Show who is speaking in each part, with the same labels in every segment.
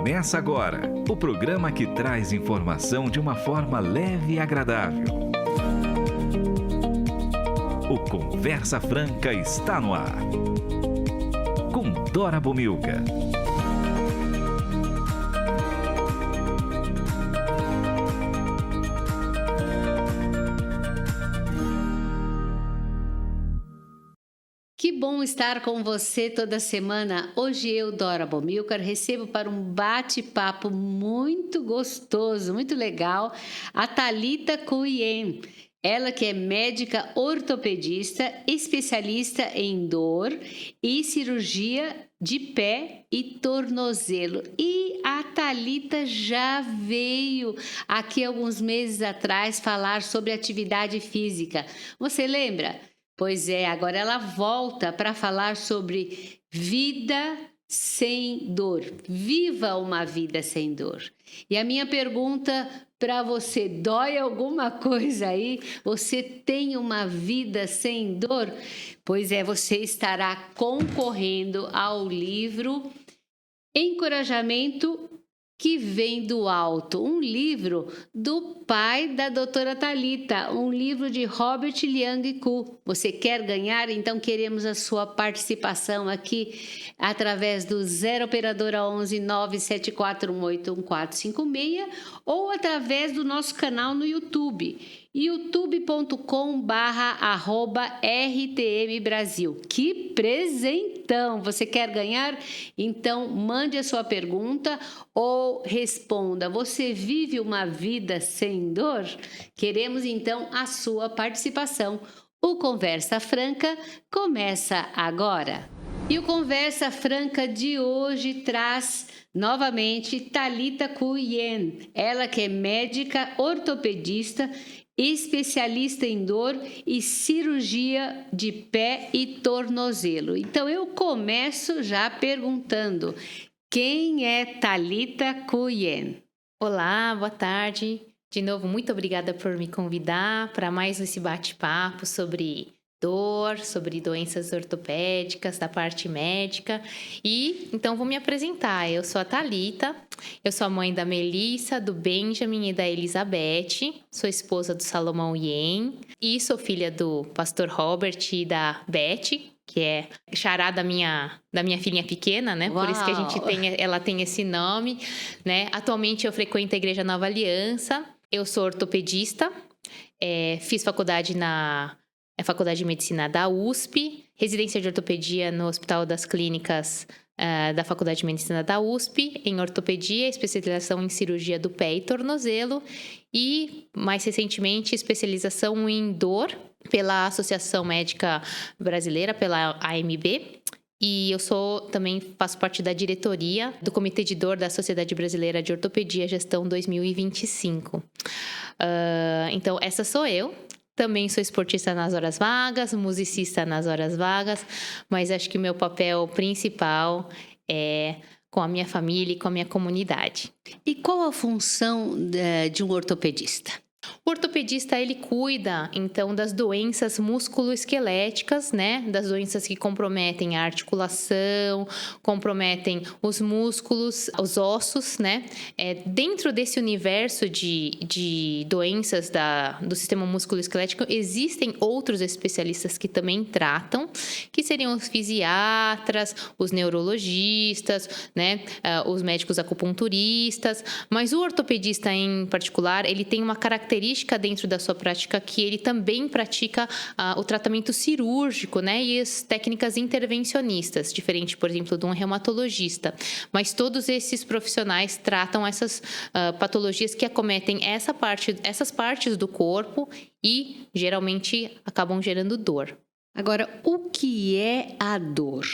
Speaker 1: Começa agora o programa que traz informação de uma forma leve e agradável. O Conversa Franca está no ar. Com Dora Bomilca.
Speaker 2: Que bom estar com você toda semana. Hoje eu, Dora Bomilcar, recebo para um bate-papo muito gostoso, muito legal, a Thalita Cuyen. Ela que é médica ortopedista, especialista em dor e cirurgia de pé e tornozelo. E a Thalita já veio aqui alguns meses atrás falar sobre atividade física. Você lembra? Pois é, agora ela volta para falar sobre vida sem dor. Viva uma vida sem dor. E a minha pergunta para você, dói alguma coisa aí? Você tem uma vida sem dor? Pois é, você estará concorrendo ao livro Encorajamento que vem do alto, um livro do pai da doutora Thalita, um livro de Robert Liang Koo. Você quer ganhar? Então queremos a sua participação aqui através do 0 operadora 11 974181456 ou através do nosso canal no YouTube, youtube.com/@RTM Brasil. Que presentão! Você quer ganhar? Então mande a sua pergunta ou responda: você vive uma vida sem dor? Queremos então a sua participação. O Conversa Franca começa agora. E o Conversa Franca de hoje traz novamente Thalita Cuyen, ela que é médica ortopedista, especialista em dor e cirurgia de pé e tornozelo. Então eu começo já perguntando: quem é Thalita Cuyen?
Speaker 3: Olá, boa tarde. De novo, muito obrigada por me convidar para mais esse bate-papo sobre dor, sobre doenças ortopédicas, da parte médica. E então vou me apresentar. Eu sou a Thalita, eu sou a mãe da Melissa, do Benjamin e da Elizabeth, sou esposa do Salomão Yen e sou filha do pastor Robert e da Beth, que é xará da minha filhinha pequena, né?
Speaker 2: Uau.
Speaker 3: Por isso que ela tem esse nome, né? Atualmente eu frequento a Igreja Nova Aliança, eu sou ortopedista, fiz faculdade na Faculdade de Medicina da USP, residência de ortopedia no Hospital das Clínicas da Faculdade de Medicina da USP, em ortopedia, especialização em cirurgia do pé e tornozelo e, mais recentemente, especialização em dor pela Associação Médica Brasileira, pela AMB. E eu também faço parte da diretoria do Comitê de Dor da Sociedade Brasileira de Ortopedia Gestão 2025. Então, essa sou eu. Também sou esportista nas horas vagas, musicista nas horas vagas, mas acho que o meu papel principal é com a minha família e com a minha comunidade.
Speaker 2: E qual a função de um ortopedista?
Speaker 3: O ortopedista, ele cuida, então, das doenças musculoesqueléticas, né? Das doenças que comprometem a articulação, comprometem os músculos, os ossos, né? Dentro desse universo de doenças do sistema musculoesquelético, existem outros especialistas que também tratam, que seriam os fisiatras, os neurologistas, né? Os médicos acupunturistas, mas o ortopedista em particular, ele tem uma característica dentro da sua prática que ele também pratica o tratamento cirúrgico, né, e as técnicas intervencionistas, diferente, por exemplo, de um reumatologista. Mas todos esses profissionais tratam essas patologias que acometem essas partes do corpo e geralmente acabam gerando dor.
Speaker 2: Agora, o que é a dor?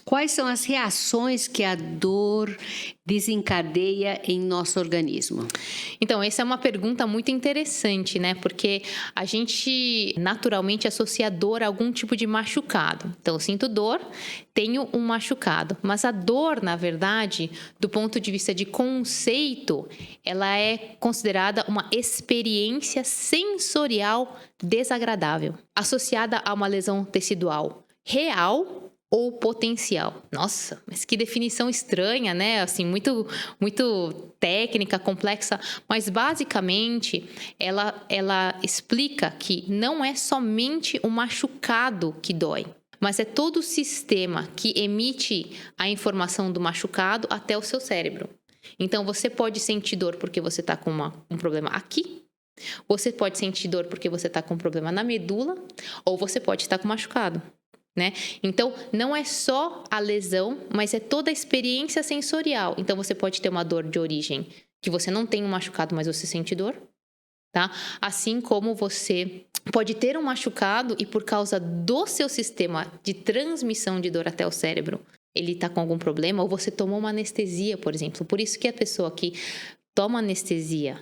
Speaker 2: Quais são as reações que a dor desencadeia em nosso organismo?
Speaker 3: Então, essa é uma pergunta muito interessante, né? Porque a gente naturalmente associa a dor a algum tipo de machucado. Então, eu sinto dor, tenho um machucado. Mas a dor, na verdade, do ponto de vista de conceito, ela é considerada uma experiência sensorial desagradável, associada a uma lesão tecidual real ou potencial. Nossa, mas que definição estranha, né? Assim, muito técnica, complexa, mas basicamente ela explica que não é somente o machucado que dói, mas é todo o sistema que emite a informação do machucado até o seu cérebro. Então, você pode sentir dor porque você está com um problema aqui, você pode sentir dor porque você está com um problema na medula, ou você pode estar com machucado, né? Então, não é só a lesão, mas é toda a experiência sensorial. Então, você pode ter uma dor de origem que você não tem um machucado, mas você sente dor, tá? Assim como você pode ter um machucado e por causa do seu sistema de transmissão de dor até o cérebro, ele está com algum problema, ou você tomou uma anestesia, por exemplo. Por isso que a pessoa que toma anestesia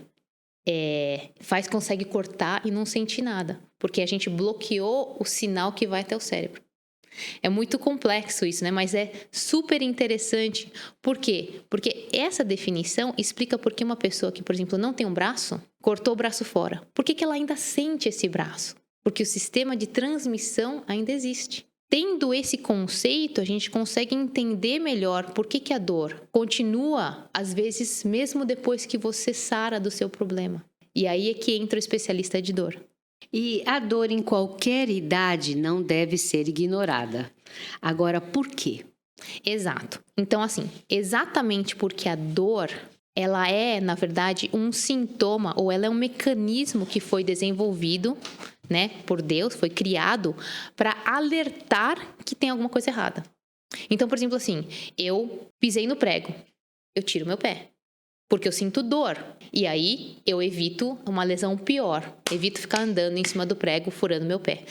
Speaker 3: consegue cortar e não sente nada, porque a gente bloqueou o sinal que vai até o cérebro. É muito complexo isso, né? Mas é super interessante. Por quê? Porque essa definição explica por que uma pessoa que, por exemplo, não tem um braço, cortou o braço fora. Por que ela ainda sente esse braço? Porque o sistema de transmissão ainda existe. Tendo esse conceito, a gente consegue entender melhor por que a dor continua, às vezes, mesmo depois que você sara do seu problema. E aí é que entra o especialista de dor.
Speaker 2: E a dor em qualquer idade não deve ser ignorada. Agora, por quê?
Speaker 3: Exato. Então, assim, exatamente porque a dor, ela é, na verdade, um sintoma, ou ela é um mecanismo que foi desenvolvido, né, por Deus, foi criado para alertar que tem alguma coisa errada. Então, por exemplo, assim, eu pisei no prego, eu tiro meu pé, porque eu sinto dor. E aí, eu evito uma lesão pior. Evito ficar andando em cima do prego, furando meu pé.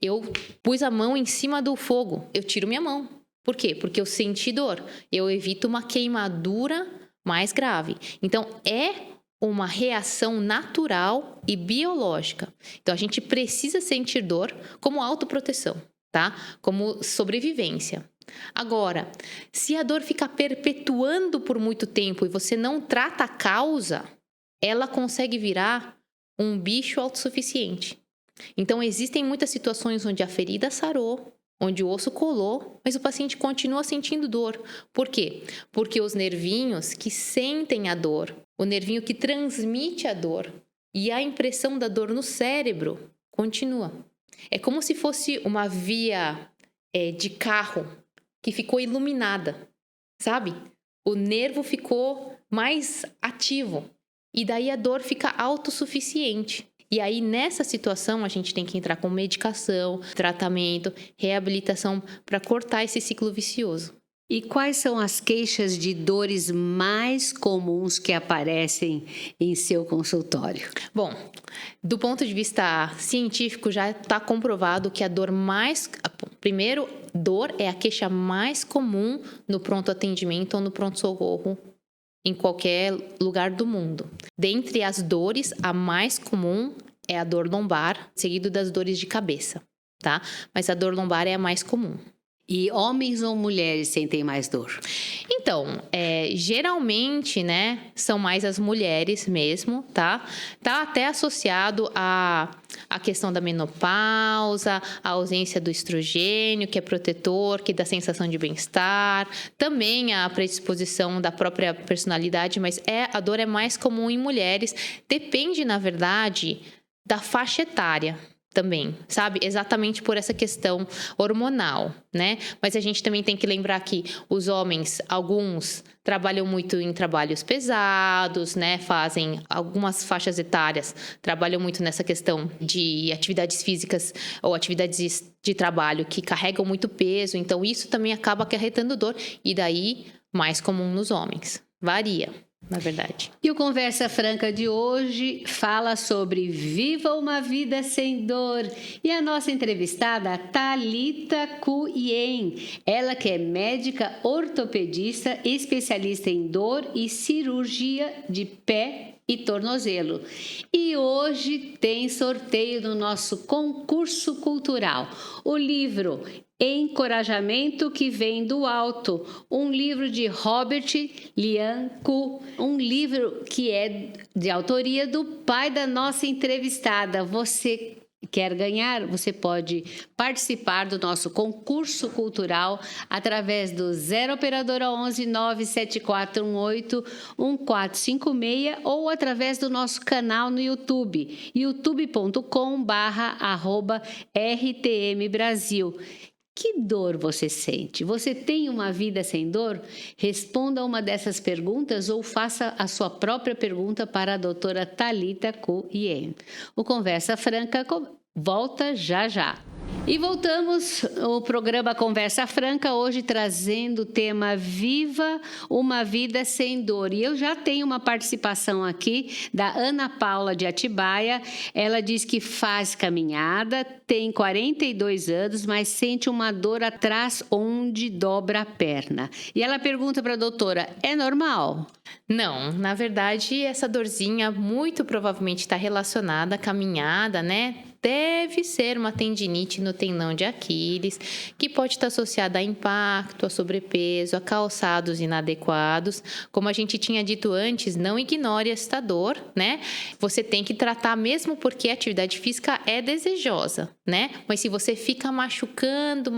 Speaker 3: Eu pus a mão em cima do fogo. Eu tiro minha mão. Por quê? Porque eu senti dor. Eu evito uma queimadura mais grave. Então, é uma reação natural e biológica. Então, a gente precisa sentir dor como autoproteção, tá? Como sobrevivência. Agora, se a dor ficar perpetuando por muito tempo e você não trata a causa, ela consegue virar um bicho autossuficiente. Então, existem muitas situações onde a ferida sarou, onde o osso colou, mas o paciente continua sentindo dor. Por quê? Porque os nervinhos que sentem a dor, o nervinho que transmite a dor e a impressão da dor no cérebro continua. É como se fosse uma via de carro que ficou iluminada, sabe? O nervo ficou mais ativo e daí a dor fica autossuficiente. E aí, nessa situação, a gente tem que entrar com medicação, tratamento, reabilitação para cortar esse ciclo vicioso.
Speaker 2: E quais são as queixas de dores mais comuns que aparecem em seu consultório?
Speaker 3: Bom, do ponto de vista científico, já está comprovado que a dor mais... Primeiro, dor é a queixa mais comum no pronto atendimento ou no pronto-socorro em qualquer lugar do mundo. Dentre as dores, a mais comum é a dor lombar, seguido das dores de cabeça, tá? Mas a dor lombar é a mais comum.
Speaker 2: E homens ou mulheres sentem mais dor?
Speaker 3: Então, geralmente, né, são mais as mulheres mesmo, tá? Tá até associado à questão da menopausa, a ausência do estrogênio, que é protetor, que dá sensação de bem-estar, também a predisposição da própria personalidade, mas a dor é mais comum em mulheres, depende, na verdade, da faixa etária. Também, sabe? Exatamente por essa questão hormonal, né? Mas a gente também tem que lembrar que os homens, alguns trabalham muito em trabalhos pesados, né? Fazem algumas faixas etárias, trabalham muito nessa questão de atividades físicas ou atividades de trabalho que carregam muito peso. Então, isso também acaba acarretando dor e daí mais comum nos homens. Varia. Na verdade.
Speaker 2: E o Conversa Franca de hoje fala sobre Viva uma Vida Sem Dor. E a nossa entrevistada, Thalita Cuyen, ela que é médica ortopedista, especialista em dor e cirurgia de pé e tornozelo. E hoje tem sorteio no nosso concurso cultural. O livro Encorajamento que Vem do Alto, um livro de Robert Liancu, um livro que é de autoria do pai da nossa entrevistada. Você quer ganhar, você pode participar do nosso concurso cultural através do 0 operadora 11 97418 1456 ou através do nosso canal no YouTube, youtube.com/RTM Brasil. Que dor você sente? Você tem uma vida sem dor? Responda uma dessas perguntas ou faça a sua própria pergunta para a doutora Thalita Cuien. O Conversa Franca volta já já. E voltamos ao programa Conversa Franca, hoje trazendo o tema Viva uma Vida Sem Dor. E eu já tenho uma participação aqui da Ana Paula de Atibaia. Ela diz que faz caminhada, tem 42 anos, mas sente uma dor atrás onde dobra a perna. E ela pergunta para a doutora, é normal?
Speaker 3: Não, na verdade, essa dorzinha muito provavelmente está relacionada à caminhada, né? Deve ser uma tendinite no tendão de Aquiles, que pode estar associada a impacto, a sobrepeso, a calçados inadequados. Como a gente tinha dito antes, não ignore esta dor, né? Você tem que tratar mesmo porque a atividade física é desejosa, né? Mas se você fica machucando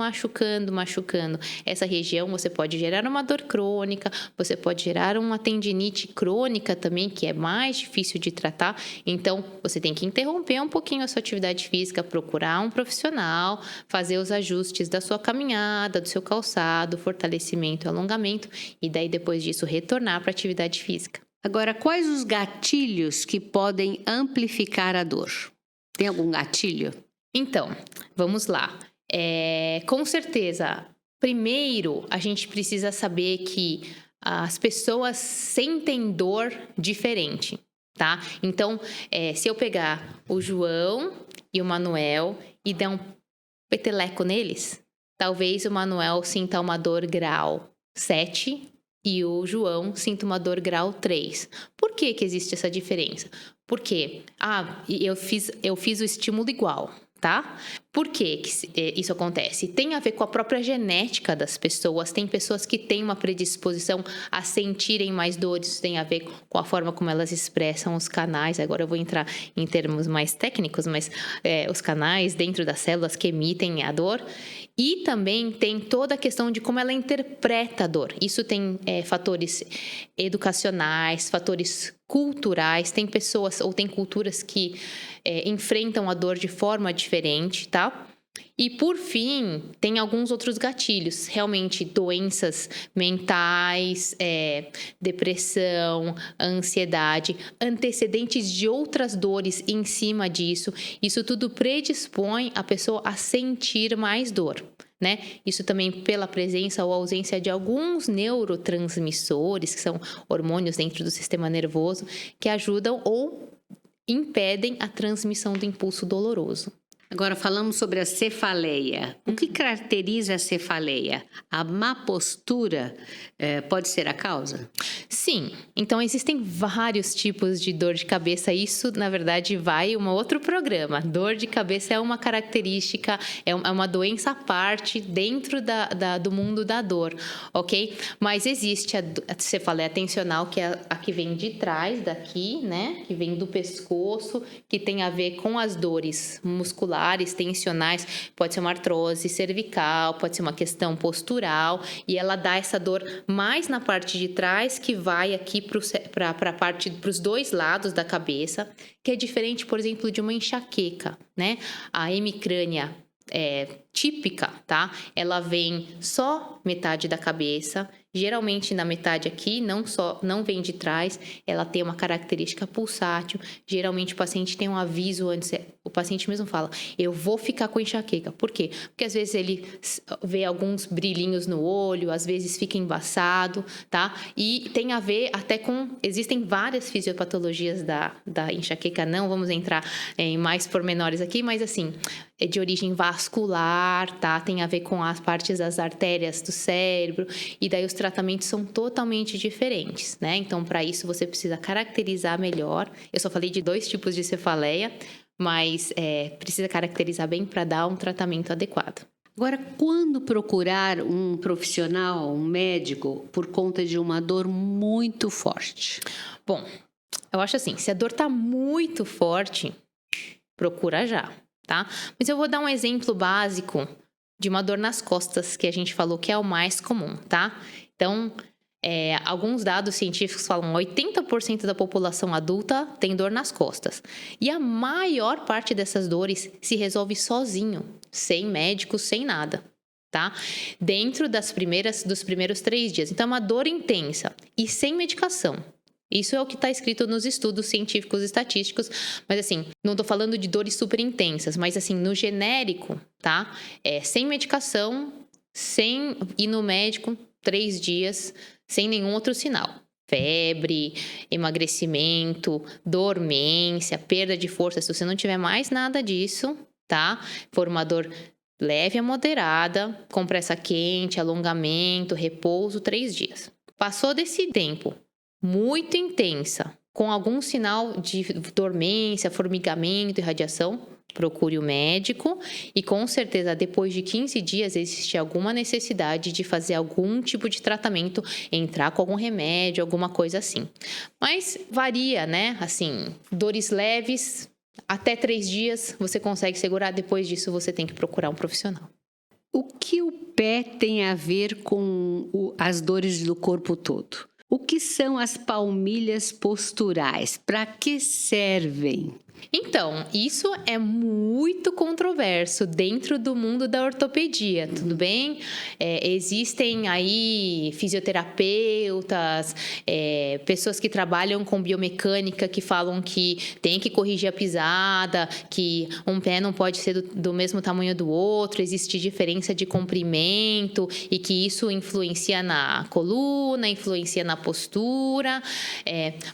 Speaker 3: essa região, você pode gerar uma dor crônica, você pode gerar uma tendinite crônica também, que é mais difícil de tratar. Então, você tem que interromper um pouquinho a sua atividade física, procurar um profissional, fazer os ajustes da sua caminhada, do seu calçado, fortalecimento e alongamento, e daí depois disso retornar para a atividade física.
Speaker 2: Agora, quais os gatilhos que podem amplificar a dor? Tem algum gatilho?
Speaker 3: Então, vamos lá. Com certeza, primeiro a gente precisa saber que as pessoas sentem dor diferente, tá? Então, se eu pegar o João e o Manuel e der um peteleco neles, talvez o Manuel sinta uma dor grau 7 e o João sinta uma dor grau 3. Por que existe essa diferença? Porque eu fiz o estímulo igual, tá? Por que isso acontece? Tem a ver com a própria genética das pessoas. Tem pessoas que têm uma predisposição a sentirem mais dores, tem a ver com a forma como elas expressam os canais. Agora eu vou entrar em termos mais técnicos, mas os canais dentro das células que emitem a dor. E também tem toda a questão de como ela interpreta a dor. Isso tem fatores educacionais, fatores culturais. Tem pessoas ou tem culturas que enfrentam a dor de forma diferente, tá? E, por fim, tem alguns outros gatilhos. Realmente, doenças mentais, depressão, ansiedade, antecedentes de outras dores em cima disso. Isso tudo predispõe a pessoa a sentir mais dor, né? Isso também pela presença ou ausência de alguns neurotransmissores, que são hormônios dentro do sistema nervoso, que ajudam ou impedem a transmissão do impulso doloroso.
Speaker 2: Agora falamos sobre a cefaleia. O que caracteriza a cefaleia? A má postura pode ser a causa?
Speaker 3: Sim. Então, existem vários tipos de dor de cabeça. Isso, na verdade, vai um outro programa. Dor de cabeça é uma característica, é uma doença à parte dentro do mundo da dor, ok? Mas existe a cefaleia tensional, que é a que vem de trás daqui, né? Que vem do pescoço, que tem a ver com as dores musculares, tensionais, pode ser uma artrose cervical, pode ser uma questão postural, e ela dá essa dor mais na parte de trás, que vai aqui para os dois lados da cabeça, que é diferente, por exemplo, de uma enxaqueca, né? A hemicrânia típica, tá? Ela vem só metade da cabeça, geralmente na metade aqui, não vem de trás, ela tem uma característica pulsátil. Geralmente o paciente tem um aviso antes, o paciente mesmo fala, eu vou ficar com enxaqueca. Por quê? Porque às vezes ele vê alguns brilhinhos no olho, às vezes fica embaçado, tá? E tem a ver até existem várias fisiopatologias da enxaqueca, não vamos entrar em mais pormenores aqui, mas assim, é de origem vascular, tá? Tem a ver com as partes das artérias do cérebro, e daí os tratamentos são totalmente diferentes, né? Então, para isso, você precisa caracterizar melhor. Eu só falei de 2 tipos de cefaleia, mas precisa caracterizar bem para dar um tratamento adequado.
Speaker 2: Agora, quando procurar um profissional, um médico, por conta de uma dor muito forte?
Speaker 3: Bom, eu acho assim, se a dor está muito forte, procura já. tá? Mas eu vou dar um exemplo básico de uma dor nas costas, que a gente falou que é o mais comum, tá? Então, alguns dados científicos falam que 80% da população adulta tem dor nas costas. E a maior parte dessas dores se resolve sozinho, sem médico, sem nada, tá? Dentro dos primeiros 3 dias. Então, é uma dor intensa e sem medicação. Isso é o que está escrito nos estudos científicos e estatísticos, mas assim, não estou falando de dores super intensas, mas assim, no genérico, tá? Sem medicação, sem ir no médico, 3 dias, sem nenhum outro sinal. Febre, emagrecimento, dormência, perda de força. Se você não tiver mais nada disso, tá? For uma dor leve a moderada, compressa quente, alongamento, repouso, 3 dias. Passou desse tempo, muito intensa, com algum sinal de dormência, formigamento e radiação, procure o médico e com certeza depois de 15 dias existe alguma necessidade de fazer algum tipo de tratamento, entrar com algum remédio, alguma coisa assim. Mas varia, né? Assim, dores leves, até 3 dias você consegue segurar, depois disso você tem que procurar um profissional.
Speaker 2: O que o pé tem a ver com as dores do corpo todo? O que são as palmilhas posturais? Para que servem?
Speaker 3: Então, isso é muito controverso dentro do mundo da ortopedia, tudo bem? Existem aí fisioterapeutas, pessoas que trabalham com biomecânica que falam que tem que corrigir a pisada, que um pé não pode ser do mesmo tamanho do outro, existe diferença de comprimento e que isso influencia na coluna, influencia na postura,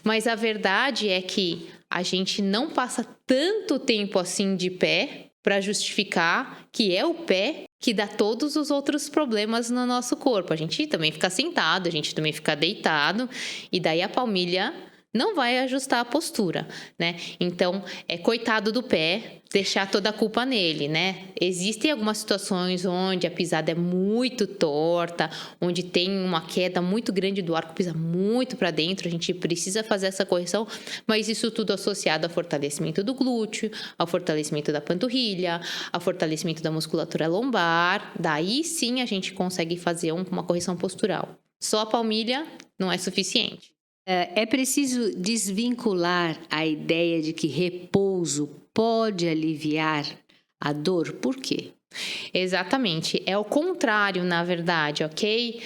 Speaker 3: mas a verdade é que a gente não passa tanto tempo assim de pé para justificar que é o pé que dá todos os outros problemas no nosso corpo. A gente também fica sentado, a gente também fica deitado, e daí a palmilha não vai ajustar a postura, né? Então, coitado do pé, deixar toda a culpa nele, né? Existem algumas situações onde a pisada é muito torta, onde tem uma queda muito grande do arco, pisa muito para dentro, a gente precisa fazer essa correção, mas isso tudo associado ao fortalecimento do glúteo, ao fortalecimento da panturrilha, ao fortalecimento da musculatura lombar, daí sim a gente consegue fazer uma correção postural. Só a palmilha não é suficiente.
Speaker 2: É preciso desvincular a ideia de que repouso pode aliviar a dor. Por quê?
Speaker 3: Exatamente. É o contrário, na verdade, ok?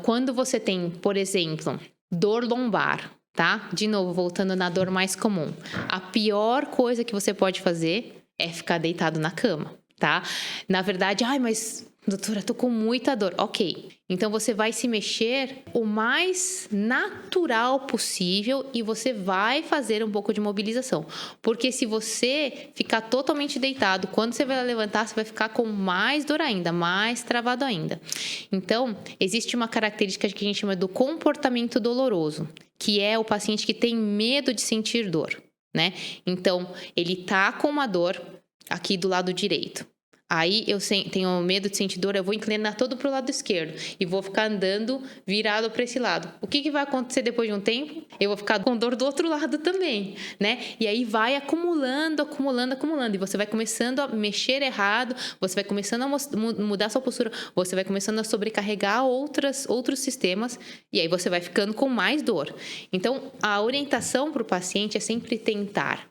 Speaker 3: Quando você tem, por exemplo, dor lombar, tá? De novo, voltando na dor mais comum. A pior coisa que você pode fazer é ficar deitado na cama, tá? Na verdade, mas... doutora, tô com muita dor. Ok, então você vai se mexer o mais natural possível e você vai fazer um pouco de mobilização. Porque se você ficar totalmente deitado, quando você vai levantar, você vai ficar com mais dor ainda, mais travado ainda. Então, existe uma característica que a gente chama do comportamento doloroso, que é o paciente que tem medo de sentir dor, né? Então, ele tá com uma dor aqui do lado direito. Aí eu tenho medo de sentir dor, eu vou inclinar todo pro lado esquerdo e vou ficar andando virado para esse lado. O que vai acontecer depois de um tempo? Eu vou ficar com dor do outro lado também, né? E aí vai acumulando. E você vai começando a mexer errado, você vai começando a mudar sua postura, você vai começando a sobrecarregar outros sistemas e aí você vai ficando com mais dor. Então, a orientação para o paciente é sempre tentar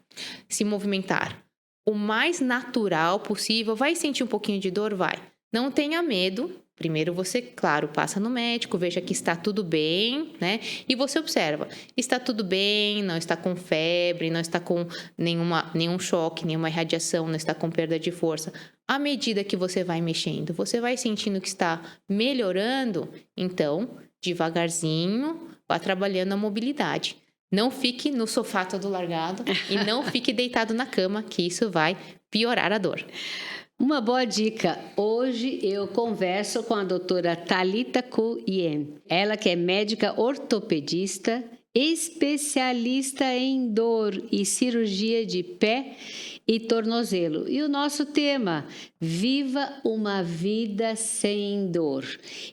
Speaker 3: se movimentar o mais natural possível. Vai sentir um pouquinho de dor? Vai. Não tenha medo. Primeiro você, claro, passa no médico, veja que está tudo bem, né? E você observa. Está tudo bem, não está com febre, não está com nenhum choque, nenhuma irradiação, não está com perda de força. À medida que você vai mexendo, você vai sentindo que está melhorando, então, devagarzinho, vá trabalhando a mobilidade. Não fique no sofá todo largado e não fique deitado na cama, que isso vai piorar a dor.
Speaker 2: Uma boa dica. Hoje eu converso com a doutora Thalita Cu-Yen. Ela que é médica ortopedista, especialista em dor e cirurgia de pé e tornozelo. E o nosso tema, viva uma vida sem dor.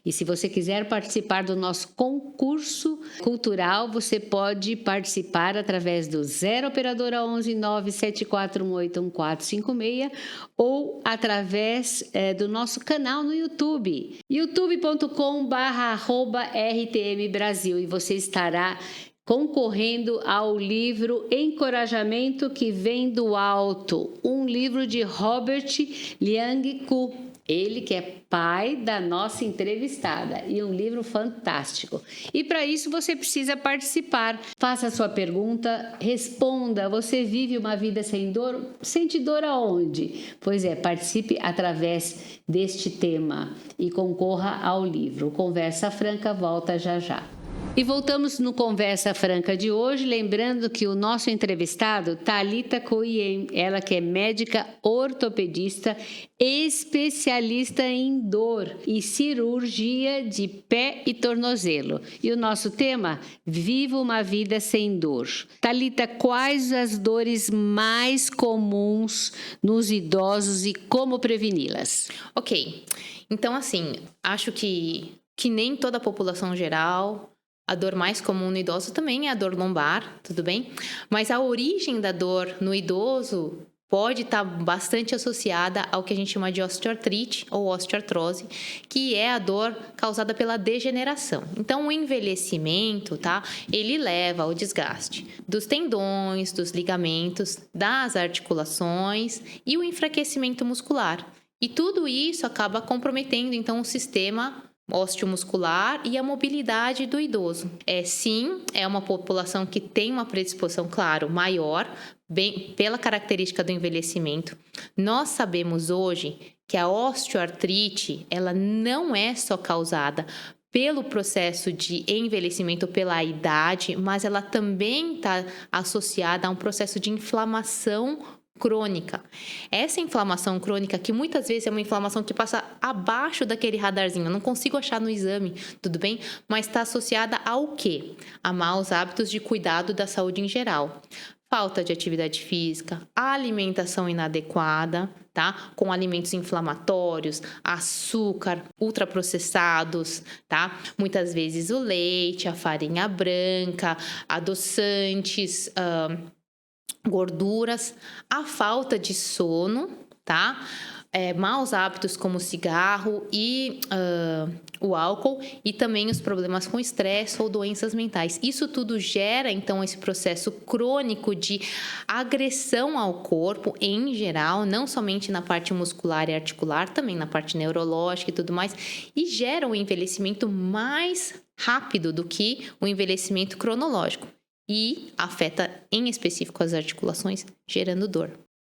Speaker 2: E se você quiser participar do nosso concurso cultural, você pode participar através do 0 operadora 11 97418 1456 ou através do nosso canal no YouTube, youtube.com/RTM Brasil, e você estará concorrendo ao livro Encorajamento que Vem do Alto, um livro de Robert Liang Ku, ele que é pai da nossa entrevistada, e um livro fantástico. E para isso você precisa participar. Faça a sua pergunta, responda. Você vive uma vida sem dor? Sente dor aonde? Pois é, participe através deste tema e concorra ao livro. Conversa Franca volta já já. E voltamos no Conversa Franca de hoje, lembrando que o nosso entrevistado, Thalita Koyen, ela que é médica ortopedista, especialista em dor e cirurgia de pé e tornozelo. E o nosso tema, viva uma vida sem dor. Thalita, quais as dores mais comuns nos idosos e como preveni-las?
Speaker 3: Ok, então assim, acho que nem toda a população geral... A dor mais comum no idoso também é a dor lombar, tudo bem? Mas a origem da dor no idoso pode estar bastante associada ao que a gente chama de osteoartrite ou osteoartrose, que é a dor causada pela degeneração. Então, o envelhecimento, tá? Ele leva ao desgaste dos tendões, dos ligamentos, das articulações e o enfraquecimento muscular. E tudo isso acaba comprometendo, então, o sistema osteomuscular e a mobilidade do idoso. Sim, é uma população que tem uma predisposição, claro, maior, bem, pela característica do envelhecimento. Nós sabemos hoje que a osteoartrite, ela não é só causada pelo processo de envelhecimento, pela idade, mas ela também está associada a um processo de inflamação crônica. Essa inflamação crônica, que muitas vezes é uma inflamação que passa abaixo daquele radarzinho, eu não consigo achar no exame, tudo bem? Mas está associada ao quê? A maus hábitos de cuidado da saúde em geral. Falta de atividade física, alimentação inadequada, tá? Com alimentos inflamatórios, açúcar, ultraprocessados, tá? Muitas vezes o leite, a farinha branca, adoçantes, gorduras, a falta de sono, tá? Maus hábitos como o cigarro e o álcool, e também os problemas com estresse ou doenças mentais. Isso tudo gera, então, esse processo crônico de agressão ao corpo em geral, não somente na parte muscular e articular, também na parte neurológica e tudo mais, e gera um envelhecimento mais rápido do que o envelhecimento cronológico. E afeta em específico as articulações, gerando dor.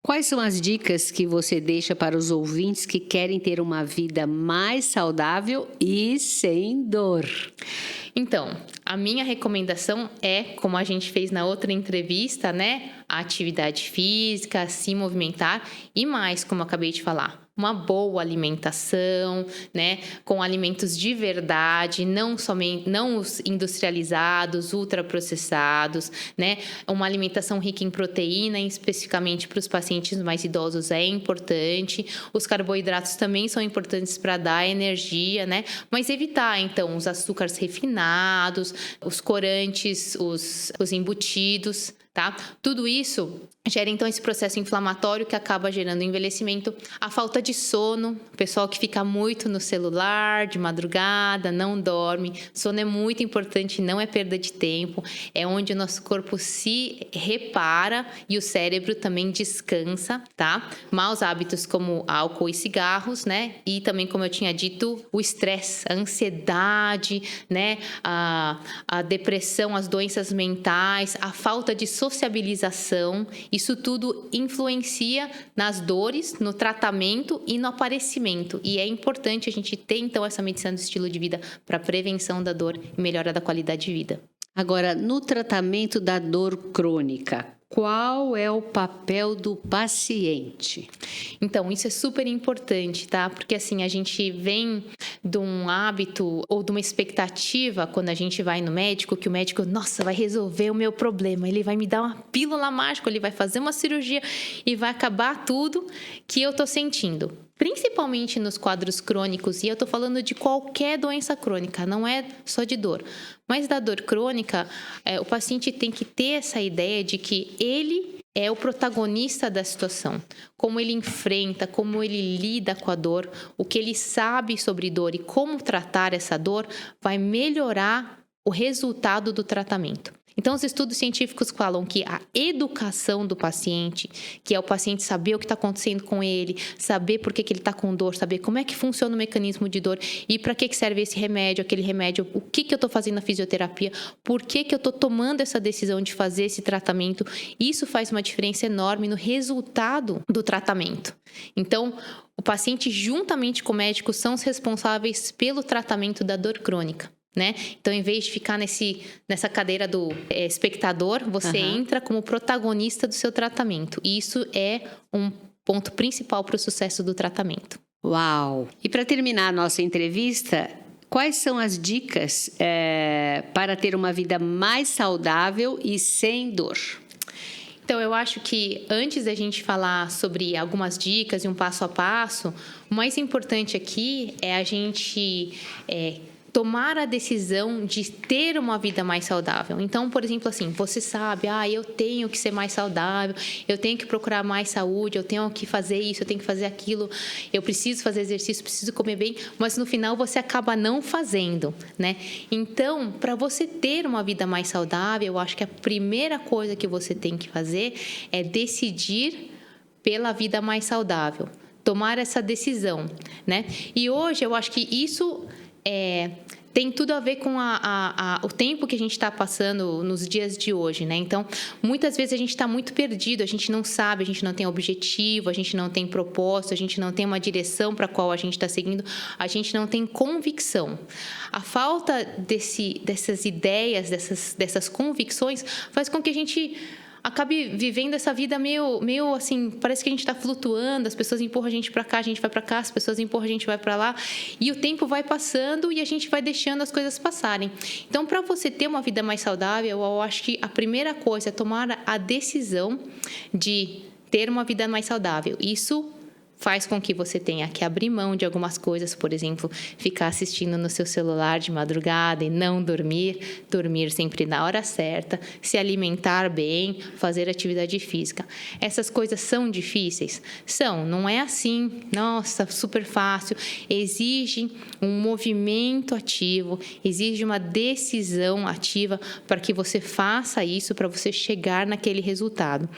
Speaker 2: Quais são as dicas que você deixa para os ouvintes que querem ter uma vida mais saudável e sem dor?
Speaker 3: Então, a minha recomendação é, como a gente fez na outra entrevista, né? A atividade física, se movimentar e mais, como eu acabei de falar, uma boa alimentação, né? Com alimentos de verdade, não os industrializados, ultraprocessados, né? Uma alimentação rica em proteína, especificamente para os pacientes mais idosos, é importante. Os carboidratos também são importantes para dar energia, né? Mas evitar, então, os açúcares refinados, os corantes, os embutidos, tá? Tudo isso gera, então, esse processo inflamatório que acaba gerando envelhecimento, a falta de sono, o pessoal que fica muito no celular, de madrugada, não dorme. Sono é muito importante, não é perda de tempo, é onde o nosso corpo se repara e o cérebro também descansa, tá? Maus hábitos como álcool e cigarros, né? E também, como eu tinha dito, o estresse, a ansiedade, né? A depressão, as doenças mentais, a falta de sociabilização. Isso tudo influencia nas dores, no tratamento e no aparecimento. E é importante a gente ter, então, essa medicina do estilo de vida para prevenção da dor e melhora da qualidade de vida.
Speaker 2: Agora, no tratamento da dor crônica, Qual é o papel do paciente?
Speaker 3: Então, isso é super importante, tá? Porque assim, a gente vem de um hábito ou de uma expectativa quando a gente vai no médico, que o médico, nossa, vai resolver o meu problema, ele vai me dar uma pílula mágica, ele vai fazer uma cirurgia e vai acabar tudo que eu tô sentindo. Principalmente nos quadros crônicos, e eu tô falando de qualquer doença crônica, não é só de dor. Mas da dor crônica, o paciente tem que ter essa ideia de que ele é o protagonista da situação. Como ele enfrenta, como ele lida com a dor, o que ele sabe sobre dor e como tratar essa dor vai melhorar o resultado do tratamento. Então, os estudos científicos falam que a educação do paciente, que é o paciente saber o que está acontecendo com ele, saber por que ele está com dor, saber como é que funciona o mecanismo de dor e para que serve esse remédio, aquele remédio, o que eu estou fazendo na fisioterapia, por que eu estou tomando essa decisão de fazer esse tratamento. Isso faz uma diferença enorme no resultado do tratamento. Então, o paciente, juntamente com o médico, são os responsáveis pelo tratamento da dor crônica. Né? Então, em vez de ficar nessa cadeira do espectador, você entra como protagonista do seu tratamento. E isso é um ponto principal para o sucesso do tratamento.
Speaker 2: Uau! E para terminar a nossa entrevista, quais são as dicas para ter uma vida mais saudável e sem dor?
Speaker 3: Então, eu acho que antes da gente falar sobre algumas dicas e um passo a passo, o mais importante aqui é a gente tomar a decisão de ter uma vida mais saudável. Então, por exemplo, assim, você sabe, eu tenho que ser mais saudável, eu tenho que procurar mais saúde, eu tenho que fazer isso, eu tenho que fazer aquilo, eu preciso fazer exercício, preciso comer bem, mas no final você acaba não fazendo, né? Então, para você ter uma vida mais saudável, eu acho que a primeira coisa que você tem que fazer é decidir pela vida mais saudável, tomar essa decisão, né? E hoje eu acho que isso tem tudo a ver com o tempo que a gente está passando nos dias de hoje, né? Então, muitas vezes a gente está muito perdido, a gente não sabe, a gente não tem objetivo, a gente não tem propósito, a gente não tem uma direção para a qual a gente está seguindo, a gente não tem convicção. A falta dessas ideias, dessas convicções, faz com que a gente acabe vivendo essa vida meio assim, parece que a gente está flutuando, as pessoas empurram a gente para cá, a gente vai para cá, as pessoas empurram a gente vai para lá, e o tempo vai passando e a gente vai deixando as coisas passarem. Então, para você ter uma vida mais saudável, eu acho que a primeira coisa é tomar a decisão de ter uma vida mais saudável. Isso faz com que você tenha que abrir mão de algumas coisas, por exemplo, ficar assistindo no seu celular de madrugada e não dormir sempre na hora certa, se alimentar bem, fazer atividade física. Essas coisas são difíceis? São, não é assim, nossa, super fácil. Exige um movimento ativo, exige uma decisão ativa para que você faça isso, para você chegar naquele resultado.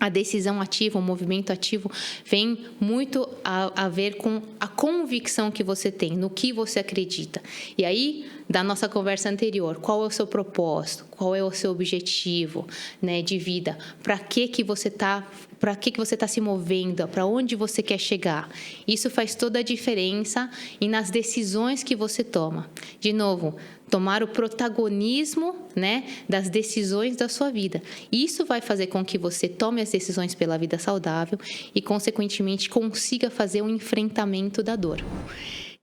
Speaker 3: A decisão ativa, o movimento ativo vem muito a ver com a convicção que você tem, no que você acredita. E aí, da nossa conversa anterior, qual é o seu propósito? Qual é o seu objetivo, né, de vida? Para que você está se movendo? Para onde você quer chegar? Isso faz toda a diferença e nas decisões que você toma. De novo, tomar o protagonismo, né, das decisões da sua vida. Isso vai fazer com que você tome as decisões pela vida saudável e, consequentemente, consiga fazer um enfrentamento da dor.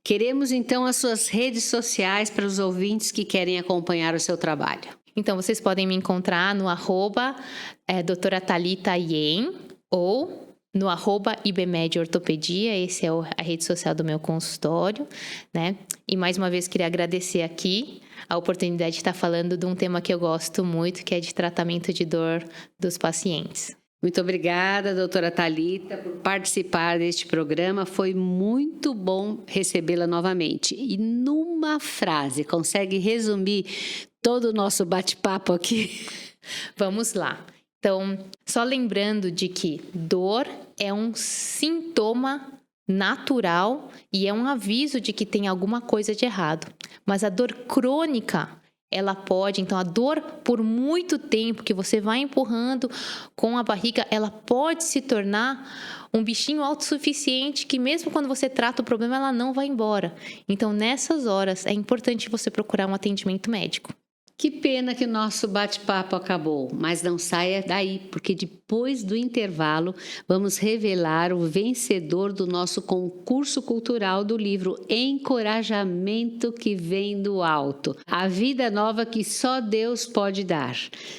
Speaker 2: Queremos, então, as suas redes sociais para os ouvintes que querem acompanhar o seu trabalho.
Speaker 3: Então, vocês podem me encontrar no @doutora Thalita Ien ou no @IBMed Ortopedia, esse é a rede social do meu consultório, né? E mais uma vez queria agradecer aqui a oportunidade de estar falando de um tema que eu gosto muito, que é de tratamento de dor dos pacientes.
Speaker 2: Muito obrigada, doutora Thalita, por participar deste programa. Foi muito bom recebê-la novamente. E numa frase, consegue resumir todo o nosso bate-papo aqui?
Speaker 3: Vamos lá. Então, só lembrando de que dor é um sintoma natural e é um aviso de que tem alguma coisa de errado. Mas a dor crônica, ela pode, então a dor por muito tempo que você vai empurrando com a barriga, ela pode se tornar um bichinho autossuficiente que mesmo quando você trata o problema, ela não vai embora. Então, nessas horas, é importante você procurar um atendimento médico.
Speaker 2: Que pena que o nosso bate-papo acabou, mas não saia daí, porque depois do intervalo vamos revelar o vencedor do nosso concurso cultural do livro Encorajamento que Vem do Alto, a vida nova que só Deus pode dar,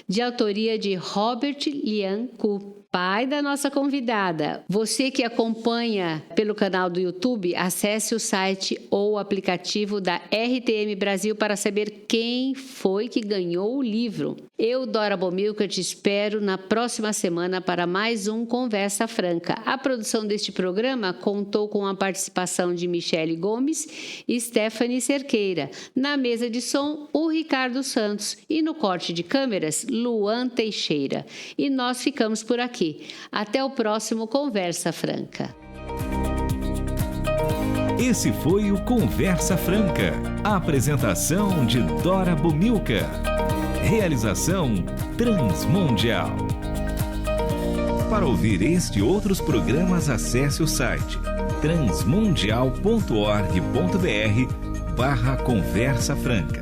Speaker 2: de autoria de Robert Lian Ku, pai da nossa convidada. Você que acompanha pelo canal do YouTube, acesse o site ou o aplicativo da RTM Brasil para saber quem foi que ganhou o livro. Eu, Dora Bomilcar, te espero na próxima semana para mais um Conversa Franca. A produção deste programa contou com a participação de Michele Gomes e Stephanie Cerqueira. Na mesa de som, o Ricardo Santos e no corte de câmeras, Luan Teixeira. E nós ficamos por aqui. Até o próximo Conversa Franca.
Speaker 1: Esse foi o Conversa Franca. A apresentação de Dora Bomilcar. Realização Transmundial. Para ouvir este e outros programas, acesse o site transmundial.org.br/Conversa Franca.